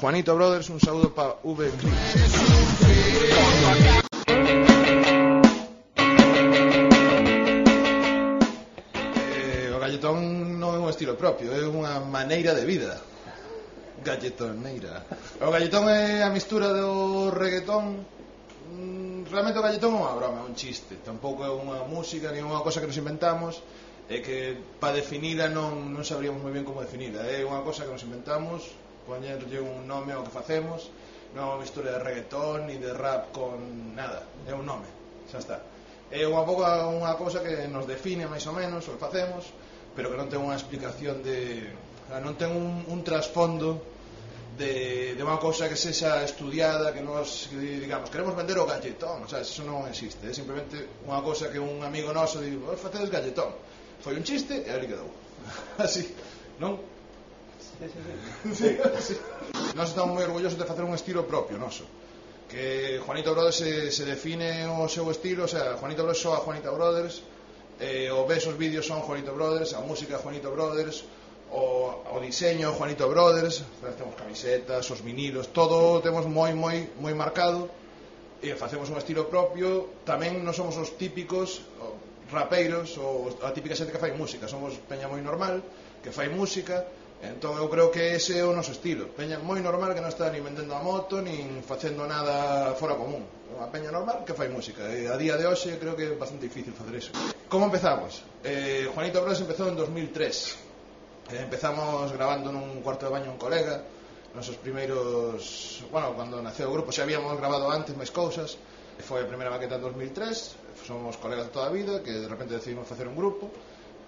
Juanito Brothers, un saúdo para V. Cris. O galletón non é un estilo propio, é unha maneira de vida. Galletoneira. O galletón é a mistura do reggaetón. Realmente o galletón é unha broma, é un chiste. Tampouco é unha música, ni unha cosa que nos inventamos. É que para definila non sabríamos moi ben como definila. É unha cosa que nos inventamos, poñerlle un nome ao que facemos. Non é unha mistura de reggaetón ni de rap con nada. É un nome, xa está. É unha pouco unha cosa que nos define máis ou menos o que facemos, pero que non ten unha explicación de... non ten un trasfondo de unha cousa que sexa estudiada, que nos digamos, queremos vender o galletón, o sea, eso non existe, é simplemente unha cousa que un amigo noso di, vos facedes galletón, foi un chiste e ali quedou. Así, non? Sí. Nós estamos moi orgullosos de facer un estilo propio noso, que Juanito Brothers se define o seu estilo, o sea, Juanito Brothers soa Juanito Brothers, o ves os vídeos son Juanito Brothers, a música Juanito Brothers, o diseño Juanito Brothers, temos camisetas, os vinilos, todo temos moi marcado e facemos un estilo propio. Tamén non somos os típicos rapeiros ou a típica xente que fai música, somos peña moi normal que fai música. Entón eu creo que ese é o noso estilo, peña moi normal que non está nin vendendo a moto nin facendo nada fora común, unha peña normal que fai música, e a día de hoxe creo que é bastante difícil facer eso. Como empezamos? Juanito Brothers empezou en 2003. Empezamos grabando nun cuarto de baño un colega. Nosos primeiros... Bueno, cando naceu o grupo xa habíamos grabado antes máis cousas. Foi a primeira maqueta en 2003. Somos colegas de toda a vida que de repente decidimos facer un grupo.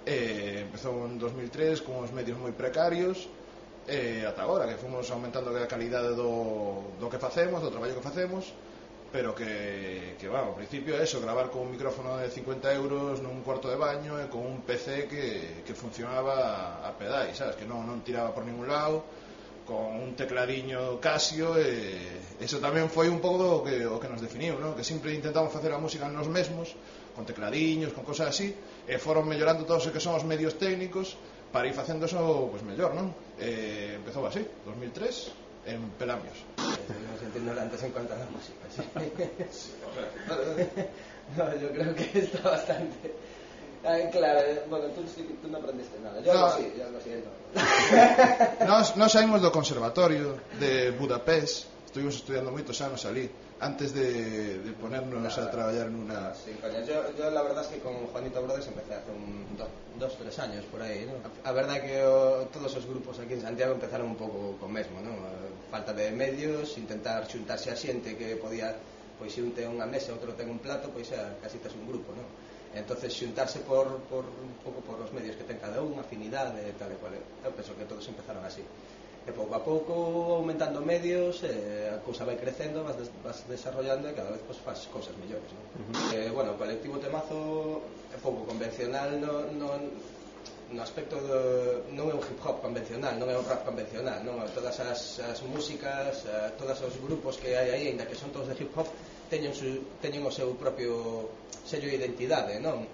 Empezou en 2003 con uns medios moi precarios, ata agora que fomos aumentando a calidade do que facemos, do traballo que facemos. Pero que ao principio é eso, gravar con un micrófono de 50 euros nun cuarto de baño e con un PC que funcionaba a pedais, sabes, que non tiraba por ningún lado, con un tecladiño Casio, e eso tamén foi un pouco o que nos definiu, ¿no? Que sempre intentamos facer a música nos mesmos, con tecladiños, con cosas así, e foron mellorando todos os que son os medios técnicos para ir facendo eso pues mellor, non? Empezou así, 2003, en Pelamios. Nos ignorantes en cuanto a la música, sí. No, yo creo que está bastante... claro, bueno, tú no aprendiste nada. Yo no. Sí, yo lo siento. Nos saímos do conservatorio de Budapest. Estuvimos estudiando moitos anos ali antes de ponernos a traballar nunha... Sí, coño, yo la verdad es que con Juanito Brothers empecé hace 2-3 años por aí, ¿no? A verdad é que todos os grupos aquí en Santiago empezaron un pouco co mesmo, ¿no? Falta de medios, intentar xuntarse a xente que podía, pois se un ten unha mesa, outro ten un plato, pois casi tes un grupo, ¿no? Entonces xuntarse por un pouco por os medios que ten cada un, afinidade, tal e cual. Eu penso que todos empezaron así. E pouco a pouco aumentando medios, a cousa vai crecendo, vas desarrollando e cada vez pues, faz cousas mellores, ¿no? Bueno, o colectivo Temazo é pouco convencional no aspecto non é un hip hop convencional, non é un rap convencional, non? Todas as músicas, todos os grupos que hai aí, ainda que son todos de hip hop, teñen o seu propio sello de identidade, non?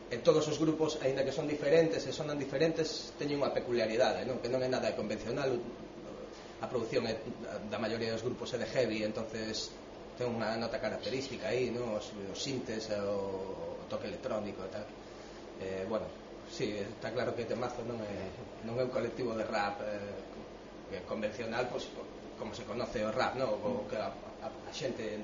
En todos os grupos, aínda que son diferentes e sonan diferentes, teñen unha peculiaridade, non? Que non é nada convencional. A produción da maioría dos grupos é de heavy, entonces ten unha nota característica aí, non? Os sintes, o toque electrónico e tal. Bueno, sí, está claro que Temazo non é un colectivo de rap convencional, pues, como se conoce o rap, non? O que a xente...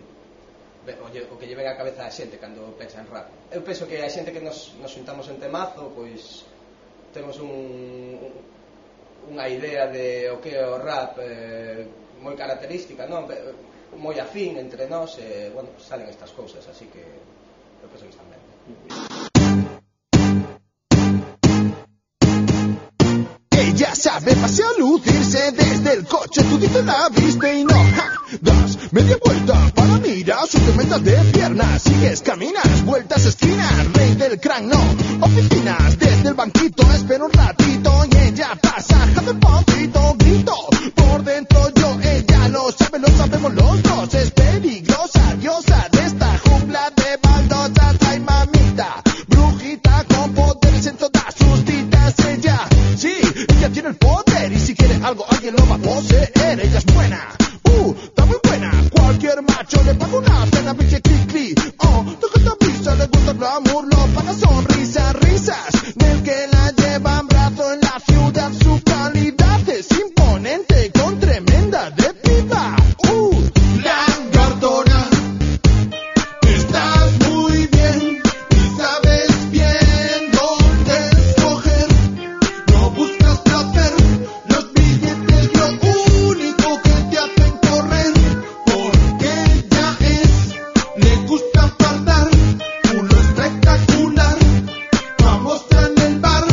o que lle ven a cabeza a xente cando pensa en rap. Eu penso que a xente que nos xuntamos en Temazo, pois temos unha idea de o que é o rap moi característica, non? Moi afín entre nós, e, bueno, salen estas cousas, así que eu penso que están ben. Ella sabe pasear, lucirse desde el coche, tú dices la viste y no, das media vuelta para mirar sus tormentas de piernas, sigues, caminas, vueltas esquinas, rey del crank, no, oficinas, desde el banquito, espero un ratito y ella pasa, de poquito, grito, por dentro yo, ella lo sabemos los dos, es peligrosa, diosa de esta jungla de baldosas, ay mamita, brujita con poderes en todas sus citas, ella, sí, ella tiene el poder y si quiere algo alguien lo va a poseer. Ella es buena, está muy buena. Cualquier macho le paga una cena, pinche cri-cri. Toca esta brisa, le gusta el glamour, lo paga sonrisas, risas. Del que la lleva en brazo en la ciudad, su calidad es imponente, con tremenda de pipa. La cartona, estás muy bien y sabes bien dónde escoger. No buscas placer, los billetes lo único que te hacen correr. Porque ella le gusta fardar, culo espectacular. Vamos en el bar,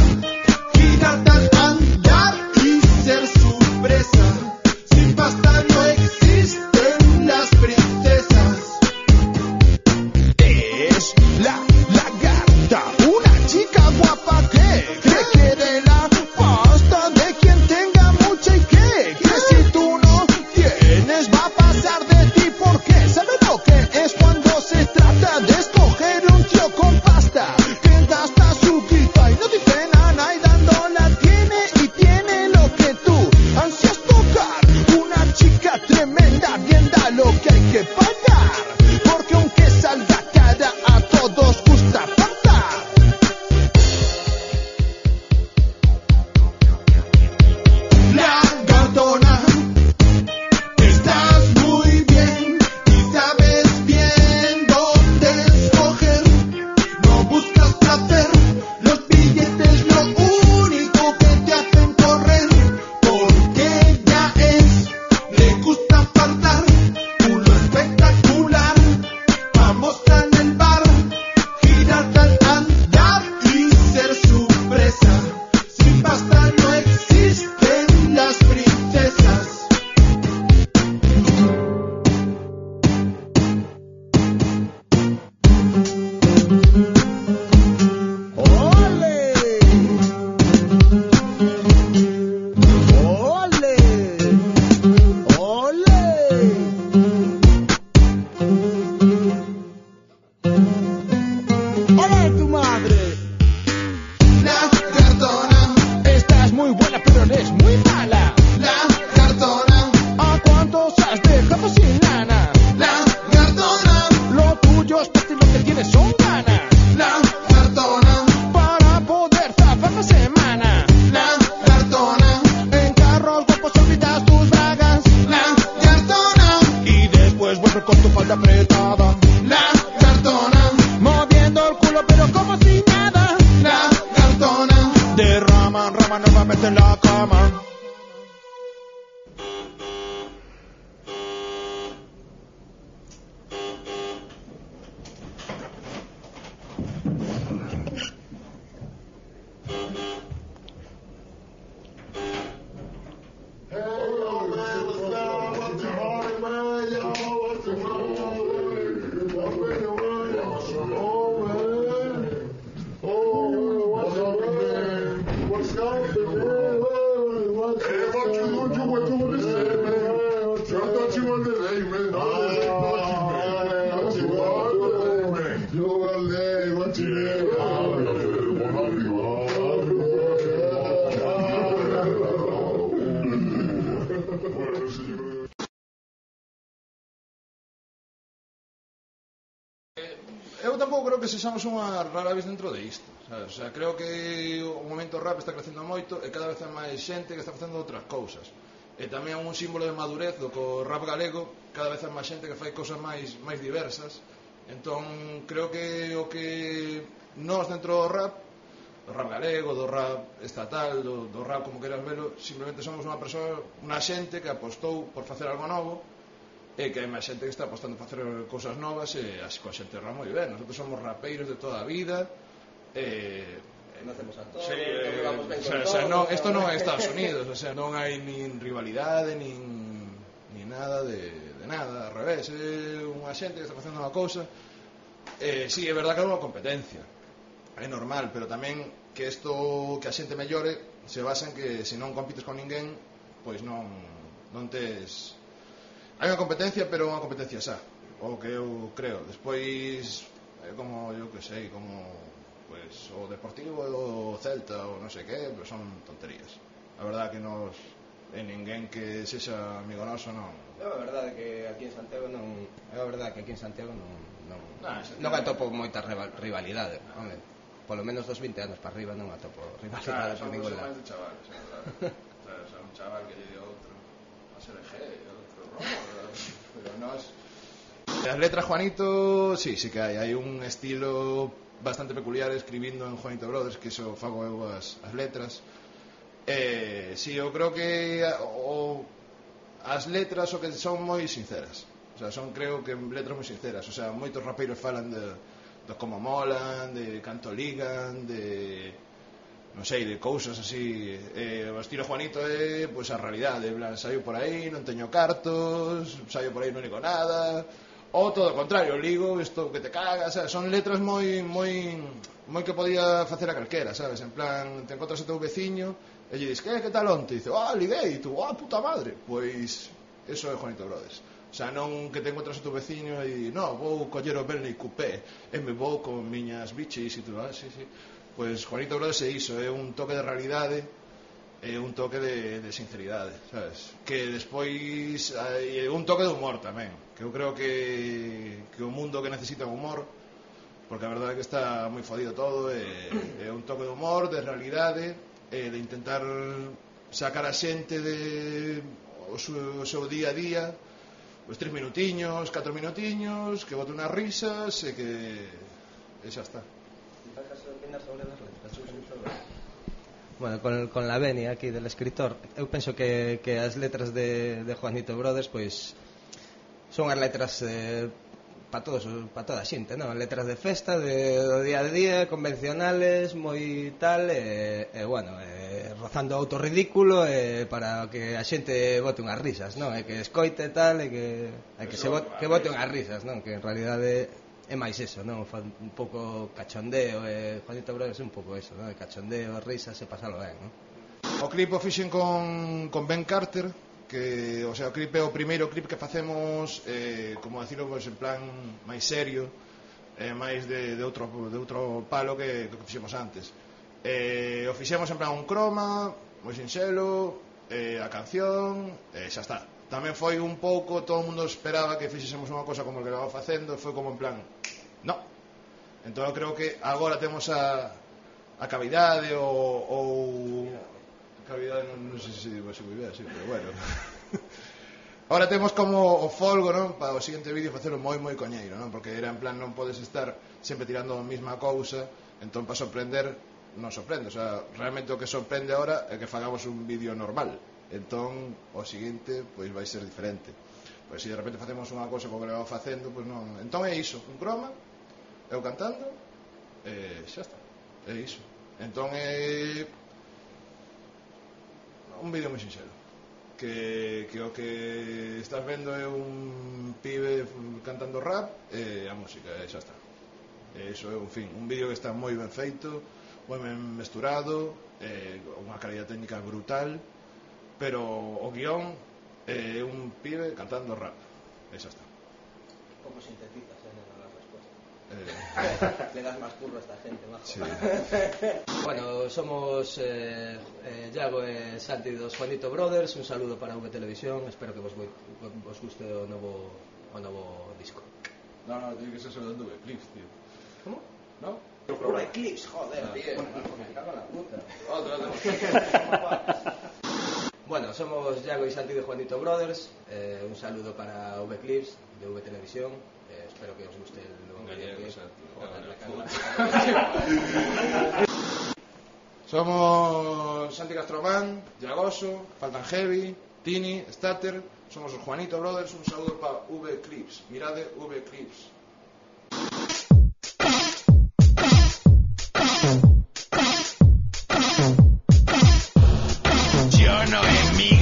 girarte al andar y ser su presa. Sin pasta no existen las princesas. Es la lagarta, una chica guapa que quiere la pasta de quien tenga mucha y que si tú no tienes va a pasar de ti, porque sabe lo que es cuando se trata de escoger un tío con pasta, que gasta su guita y no dice nada y dándola tiene y tiene lo que tú ansias tocar. Una chica tremenda, bien da lo que hay que pagar, porque aunque salga cara a todos gusta pagar. La cartona, estás muy bien y sabes bien dónde escoger. No buscas placer, los billetes lo único que te hacen correr. Porque ella le gusta fardar, culo espectacular. Vamos en el bar, girarte al andar y ser su presa. Sin pasta no existen las princesas. ¡Ole! ¡Ole! ¡Ole! ¡Ole tu madre! La cartona, Estás muy buena pero eres muy mala. la cartona, ¿A cuántos has dejado sin lana? la cartona, Lo tuyo es parte y lo que tienes son ganas la cartona, para poder zafar la semana. la cartona, En carros guapos olvidas tus bragas la cartona, y después vuelves con tu falda apretada, la cartona, moviendo el culo pero como si nada. la cartona. Derraman, raman nuevamente en la cama. Eu tampouco creo que sexamos unha rara vez dentro de isto, sabes? O sea, creo que o momento rap está crecendo moito e cada vez hai máis xente que está facendo outras cousas. E tamén é un símbolo de madurez do que o rap galego, cada vez hai máis xente que fai cousas máis diversas. Entón, creo que o que nós dentro do rap galego, do rap estatal, do rap como queras velo, simplemente somos unha persoa, unha xente que apostou por facer algo novo, e que hai máis xente que está apostando por facer cousas novas, e así coa xente rap moi ben. Nosotros somos rapeiros de toda a vida, Nacemos a todos, sí, tocamos ben con o sea, todos, non, isto non é Estados Unidos, o sea, non hai nin rivalidade, nin nada de nada, ao revés, é unha xente que está facendo unha cousa. Sí, é verdad que é unha competencia, é normal, pero tamén que isto, que a xente mellore se basa en que se non compites con ninguén, pois non tes. Hai unha competencia, pero unha competencia xa, o que eu creo. Despois é como, eu que sei, como pues, o Deportivo, o Celta, o non sei que, pero son tonterías. A verdade que nos e ninguén que sexa amigo noso non. É a verdade que aquí en Santiago non atopo moita rivalidade, home. Polo menos dos 20 anos para arriba non atopo rivalidade por ningún lado. Son chavales, é verdade. Son un chaval que lle di outro a ser G, outro robo, pero nós... As letras Juanito, sí que hai un estilo bastante peculiar escribindo en Juanito Brothers, que iso fago eu as letras. Si, eu creo que as letras o que son moi sinceras, o sea, son creo que letras moi sinceras, o sea, moitos rapeiros falan de como molan, de canto ligan, de non sei, de cousas así. O estilo Juanito é pois a realidade, en plan, saio por aí, non teño cartos, saio por aí non ligo nada, ou todo o contrario, ligo isto que te cagas, sabes? Son letras moi que podía facer a calquera, sabes? En plan, te encontras a teu veciño e lle dis, que tal onte? E dice, liguei, e tú, puta madre. Pois, eso é Juanito Brothers. O sea, non que te encontras a teu veciño e no, vou coller o Bentley Coupé e me vou con miñas bichis e tú, sí. Pois Juanito Brothers é iso, é un toque de realidade, é un toque de sinceridade, sabes? Que despois é un toque de humor tamén, que eu creo que o mundo que necesita un humor, porque a verdade é que está moi fodido todo, é un toque de humor, de realidade, de intentar sacar a xente de o seu día a día, os 3 minutiños, 4 minutiños, que bote unhas risas e que xa está. Bueno, con la venia aquí del escritor, eu penso que as letras de Juanito Brothers pois son as letras para toda a xente, non? Letras de festa, do día a día, convencionales, moi tal, bueno, rozando auto ridículo, para que a xente bote unhas risas, non? E que escoite tal, e que bote unhas risas, non? Que en realidade é máis eso, non? Un pouco cachondeo, Juanito Brothers é un pouco eso, non? Cachondeo, risas e pasalo ben, non? O clip o fixen con Ben Carter, que, o sea, o clip é o primeiro clip que facemos, como decirlo, pues, en plan máis serio, máis de outro palo que fixemos antes. O fixemos en plan un croma, moi sinxelo, a canción, xa está. Tamén foi un pouco, todo o mundo esperaba que fixésemos unha cosa como o que estaba facendo, foi como en plan, no. Entón eu creo que agora temos a cavidade ou cavidade, non sei se digo así moi ben, pero bueno. Ahora temos como o folgo, non? Para o seguinte vídeo facelo moi coñeiro, non? Porque era en plan, non podes estar sempre tirando a mesma cousa, entón para sorprender non sorprende, o sea, realmente o que sorprende agora é que fagamos un vídeo normal. Entón, o seguinte, pois vai ser diferente. Pois se de repente facemos unha cosa como que vamos facendo, pois non. Entón é iso, un croma, eu cantando, xa está, é iso. Entón é un vídeo moi sinxelo, que o que estás vendo é un pibe cantando rap e a música, e xa está. E iso é un fin, un vídeo que está moi ben feito, moi ben mesturado, unha calidad técnica brutal, pero o guión é un pibe cantando rap, e xa está. Como sintetizas las respuestas? Le das más curro a esta gente, majo. Sí. Bueno, somos Iago e Santi dos Juanito Brothers. Un saludo para V Televisión. Espero que vos guste o novo disco. No, tiene que ser solo de Eclipse, tío. ¿Cómo? ¿No? Puro Eclipse, joder, tío. Me cago en la puta. Otro. Bueno, somos Iago y Santi de Juanito Brothers. Un saludo para V-Clips de V Televisión. Espero que os guste el nuevo videoclip. Somos Santi Castromán, Iagoso, Faltan Heavy, Tini, Stater. Somos os Juanito Brothers. Un saludo para V-Clips. Mirade V-Clips. Yo no emigo.